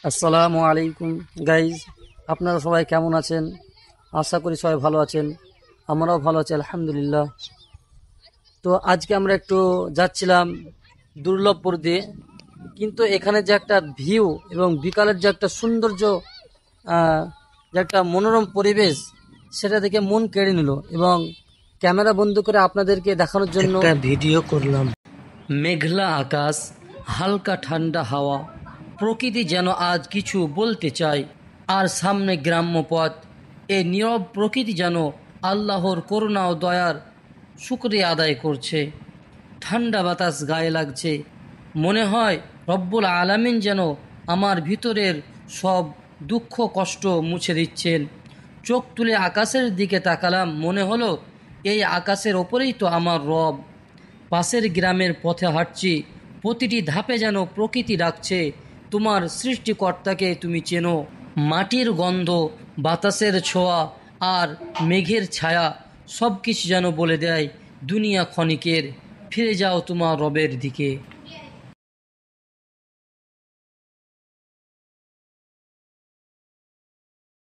আসসালামু আলাইকুম গাইজ, আপনারা সবাই কেমন আছেন? আশা করি সবাই ভালো আছেন। আমরাও ভালো আছি আলহামদুলিল্লাহ। তো আজকে আমরা একটু যাচ্ছিলাম দুর্লভপুর দিয়ে, কিন্তু এখানে যে একটা ভিউ এবং বিকালের যে একটা সৌন্দর্য, যে একটা মনোরম পরিবেশ, সেটা দেখে মন কেড়ে নিল এবং ক্যামেরা বন্ধ করে আপনাদেরকে দেখানোর জন্য একটা ভিডিও করলাম। মেঘলা আকাশ, হালকা ঠান্ডা হাওয়া, প্রকৃতি যেন আজ কিছু বলতে চায়। আর সামনে গ্রাম্য পথ, এই নীরব প্রকৃতি যেন আল্লাহর করুণা ও দয়ার শুকরিয়া আদায় করছে। ঠান্ডা বাতাস গায়ে লাগছে, মনে হয় রব্বুল আলামিন যেন আমার ভিতরের সব দুঃখ কষ্ট মুছে দিচ্ছেন। চোখ তুলে আকাশের দিকে তাকালাম, মনে হলো এই আকাশের ওপরেই তো আমার রব। পাশের গ্রামের পথে হাঁটছি, প্রতিটি ধাপে যেন প্রকৃতি ডাকছে, তোমার সৃষ্টিকর্তাকে তুমি চেনো। মাটির গন্ধ, বাতাসের ছোঁয়া আর মেঘের ছায়া সব কিছু যেন বলে দেয়, দুনিয়া ক্ষণিকের, ফিরে যাও তোমার রবের দিকে।